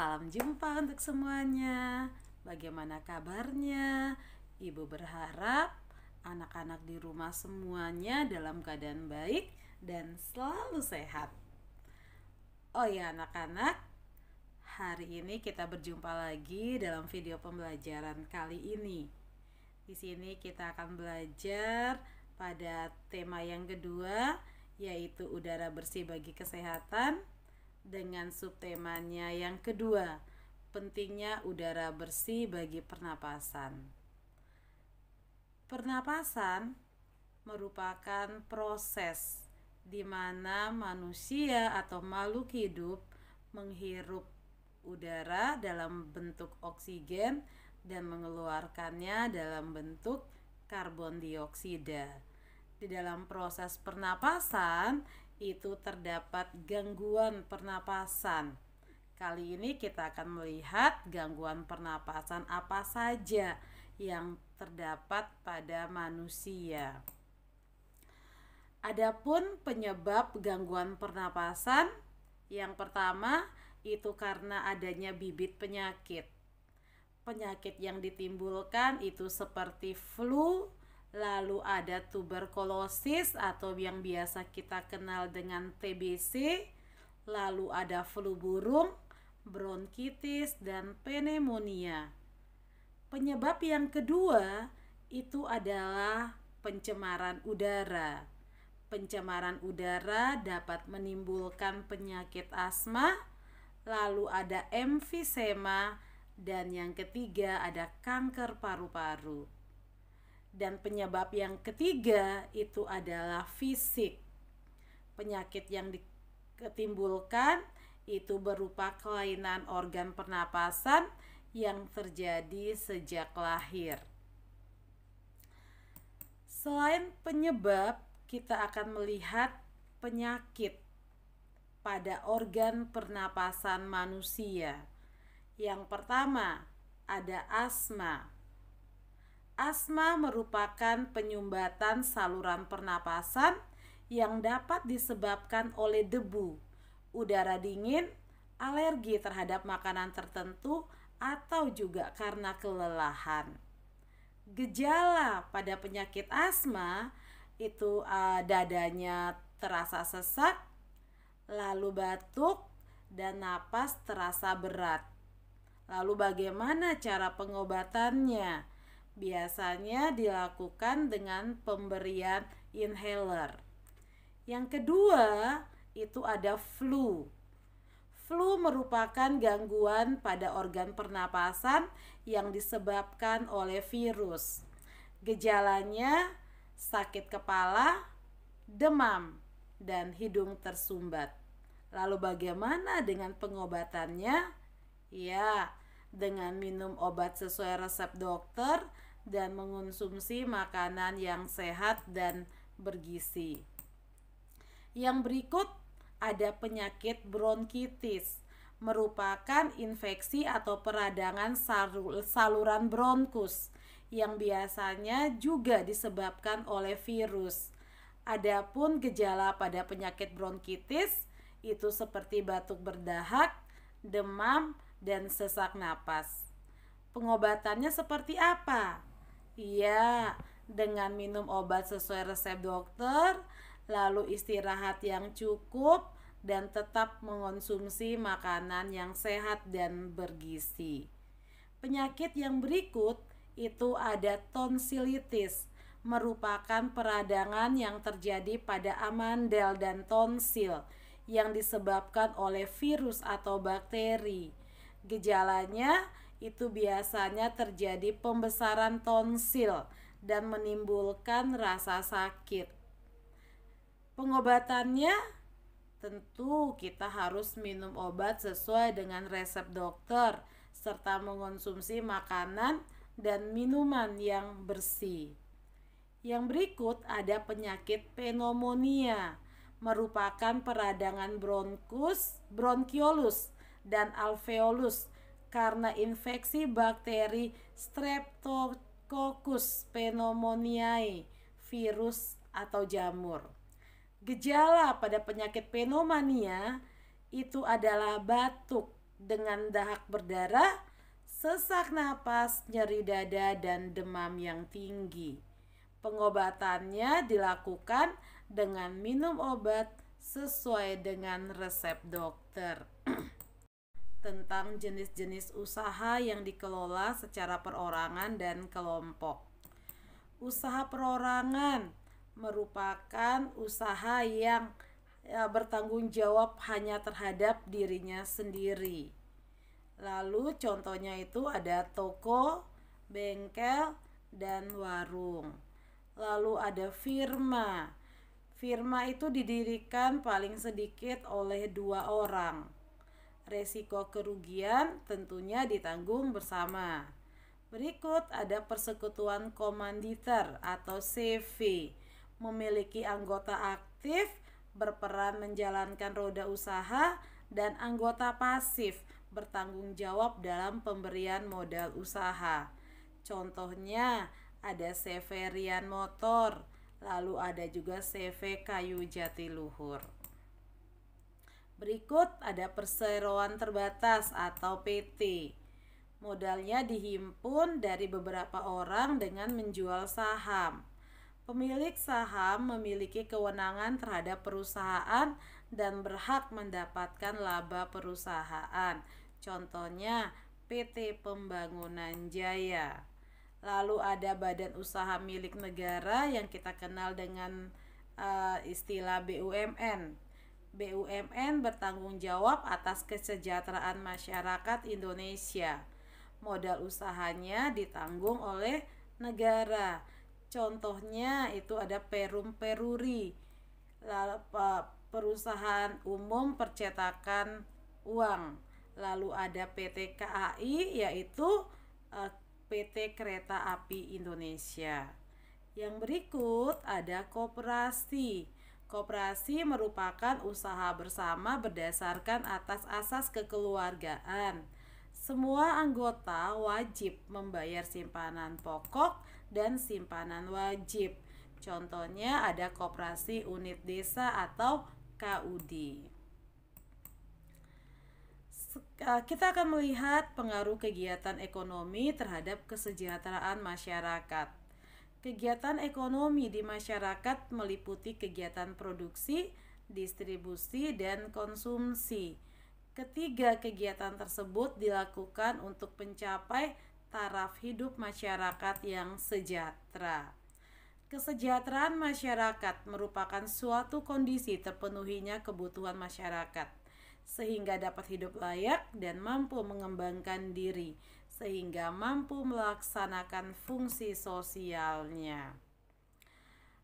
Salam jumpa untuk semuanya. Bagaimana kabarnya? Ibu berharap anak-anak di rumah semuanya dalam keadaan baik dan selalu sehat. Oh ya anak-anak, hari ini kita berjumpa lagi dalam video pembelajaran kali ini. Di sini kita akan belajar pada tema yang kedua, yaitu udara bersih bagi kesehatan, dengan subtemanya yang kedua, pentingnya udara bersih bagi pernapasan. Pernapasan merupakan proses di mana manusia atau makhluk hidup menghirup udara dalam bentuk oksigen dan mengeluarkannya dalam bentuk karbon dioksida. Di dalam proses pernapasan itu terdapat gangguan pernapasan. Kali ini kita akan melihat gangguan pernapasan apa saja yang terdapat pada manusia. Adapun penyebab gangguan pernapasan, yang pertama itu karena adanya bibit penyakit. Penyakit yang ditimbulkan itu seperti flu, lalu ada tuberkulosis atau yang biasa kita kenal dengan TBC, lalu ada flu burung, bronkitis, dan pneumonia. Penyebab yang kedua itu adalah pencemaran udara. Pencemaran udara dapat menimbulkan penyakit asma, lalu ada emfisema, dan yang ketiga ada kanker paru-paru. Dan penyebab yang ketiga itu adalah fisik. Penyakit yang ditimbulkan itu berupa kelainan organ pernapasan yang terjadi sejak lahir. Selain penyebab, kita akan melihat penyakit pada organ pernapasan manusia. Yang pertama, ada asma. Asma merupakan penyumbatan saluran pernapasan yang dapat disebabkan oleh debu, udara dingin, alergi terhadap makanan tertentu, atau juga karena kelelahan. Gejala pada penyakit asma itu dadanya terasa sesak, lalu batuk, dan napas terasa berat. Lalu bagaimana cara pengobatannya? Biasanya dilakukan dengan pemberian inhaler. Yang kedua itu ada flu. Flu merupakan gangguan pada organ pernapasan yang disebabkan oleh virus. Gejalanya sakit kepala, demam, dan hidung tersumbat. Lalu bagaimana dengan pengobatannya? Ya, dengan minum obat sesuai resep dokter dan mengonsumsi makanan yang sehat dan bergizi. Yang berikut ada penyakit bronkitis, merupakan infeksi atau peradangan saluran bronkus yang biasanya juga disebabkan oleh virus. Adapun gejala pada penyakit bronkitis itu seperti batuk berdahak, demam, dan sesak napas. Pengobatannya seperti apa? Iya, dengan minum obat sesuai resep dokter, lalu istirahat yang cukup, dan tetap mengonsumsi makanan yang sehat dan bergizi. Penyakit yang berikut itu ada tonsilitis, merupakan peradangan yang terjadi pada amandel dan tonsil yang disebabkan oleh virus atau bakteri. Gejalanya itu biasanya terjadi pembesaran tonsil dan menimbulkan rasa sakit. Pengobatannya tentu kita harus minum obat sesuai dengan resep dokter serta mengonsumsi makanan dan minuman yang bersih. Yang berikut ada penyakit pneumonia, merupakan peradangan bronkiolus dan alveolus karena infeksi bakteri Streptococcus pneumoniae, virus atau jamur. Gejala pada penyakit pneumonia itu adalah batuk, dengan dahak berdarah, sesak napas, nyeri dada, dan demam yang tinggi. Pengobatannya dilakukan dengan minum obat sesuai dengan resep dokter. Tentang jenis-jenis usaha yang dikelola secara perorangan dan kelompok. Usaha perorangan merupakan usaha yang bertanggung jawab hanya terhadap dirinya sendiri. Lalu contohnya itu ada toko, bengkel, dan warung. Lalu ada firma. Firma itu didirikan paling sedikit oleh 2 orang. Resiko kerugian tentunya ditanggung bersama. Berikut ada persekutuan komanditer atau CV, memiliki anggota aktif berperan menjalankan roda usaha dan anggota pasif bertanggung jawab dalam pemberian modal usaha. Contohnya ada CV Rian Motor, lalu ada juga CV Kayu Jatiluhur. Berikut ada perseroan terbatas atau PT. Modalnya dihimpun dari beberapa orang dengan menjual saham. Pemilik saham memiliki kewenangan terhadap perusahaan dan berhak mendapatkan laba perusahaan. Contohnya PT Pembangunan Jaya. Lalu ada badan usaha milik negara yang kita kenal dengan istilah BUMN. BUMN bertanggung jawab atas kesejahteraan masyarakat Indonesia. Modal usahanya ditanggung oleh negara. Contohnya itu ada Perum Peruri, perusahaan umum percetakan uang. Lalu ada PT KAI, yaitu PT Kereta Api Indonesia. Yang berikut ada koperasi. Koperasi merupakan usaha bersama berdasarkan atas asas kekeluargaan. Semua anggota wajib membayar simpanan pokok dan simpanan wajib. Contohnya ada koperasi unit desa atau KUD. Kita akan melihat pengaruh kegiatan ekonomi terhadap kesejahteraan masyarakat. Kegiatan ekonomi di masyarakat meliputi kegiatan produksi, distribusi, dan konsumsi. Ketiga kegiatan tersebut dilakukan untuk mencapai taraf hidup masyarakat yang sejahtera. Kesejahteraan masyarakat merupakan suatu kondisi terpenuhinya kebutuhan masyarakat, sehingga dapat hidup layak dan mampu mengembangkan diri, sehingga mampu melaksanakan fungsi sosialnya.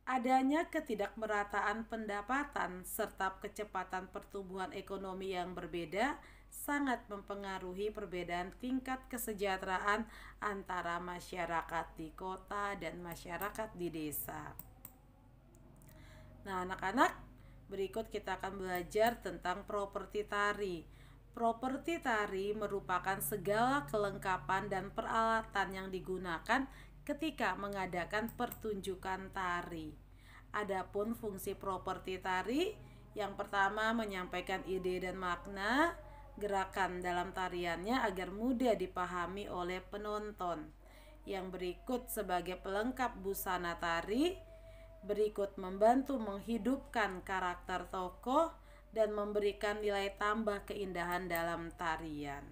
Adanya ketidakmerataan pendapatan serta kecepatan pertumbuhan ekonomi yang berbeda sangat mempengaruhi perbedaan tingkat kesejahteraan antara masyarakat di kota dan masyarakat di desa. Nah, anak-anak, berikut kita akan belajar tentang properti tari. Properti tari merupakan segala kelengkapan dan peralatan yang digunakan ketika mengadakan pertunjukan tari. Adapun fungsi properti tari, yang pertama menyampaikan ide dan makna gerakan dalam tariannya agar mudah dipahami oleh penonton. Yang berikut sebagai pelengkap busana tari, berikut membantu menghidupkan karakter tokoh dan memberikan nilai tambah keindahan dalam tarian.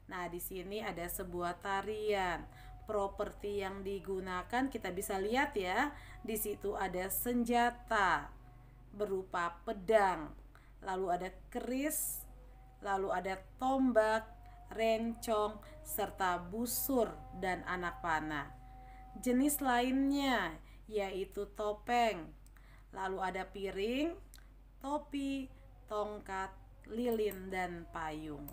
Nah, di sini ada sebuah tarian. Properti yang digunakan kita bisa lihat ya. Di situ ada senjata berupa pedang, lalu ada keris, lalu ada tombak, rencong, serta busur dan anak panah. Jenis lainnya yaitu topeng, lalu ada piring, topi, tongkat, lilin, dan payung.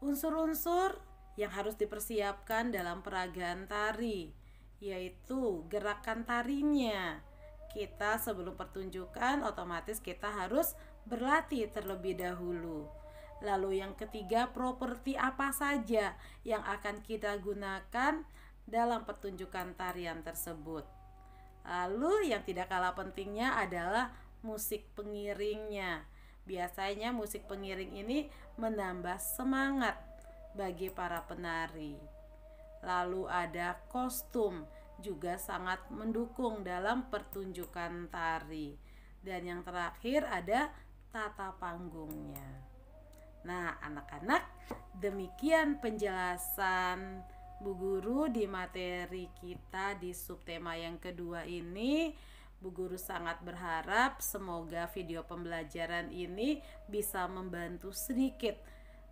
Unsur-unsur yang harus dipersiapkan dalam peragaan tari yaitu gerakan tarinya. Kita sebelum pertunjukan otomatis kita harus berlatih terlebih dahulu. Lalu yang ketiga, properti apa saja yang akan kita gunakan dalam pertunjukan tarian tersebut. Lalu yang tidak kalah pentingnya adalah musik pengiringnya. Biasanya musik pengiring ini menambah semangat bagi para penari. Lalu ada kostum, juga sangat mendukung dalam pertunjukan tari. Dan yang terakhir ada tata panggungnya. Nah, anak-anak, demikian penjelasan Bu Guru di materi kita di subtema yang kedua ini. Bu Guru sangat berharap semoga video pembelajaran ini bisa membantu sedikit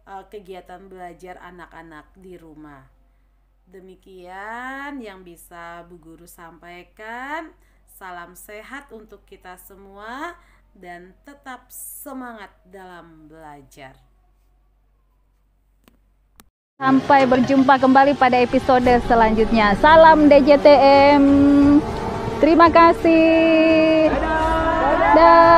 kegiatan belajar anak-anak di rumah. Demikian yang bisa Bu Guru sampaikan. Salam sehat untuk kita semua dan tetap semangat dalam belajar. Sampai berjumpa kembali pada episode selanjutnya. Salam DJTM. Terima kasih. Dadah.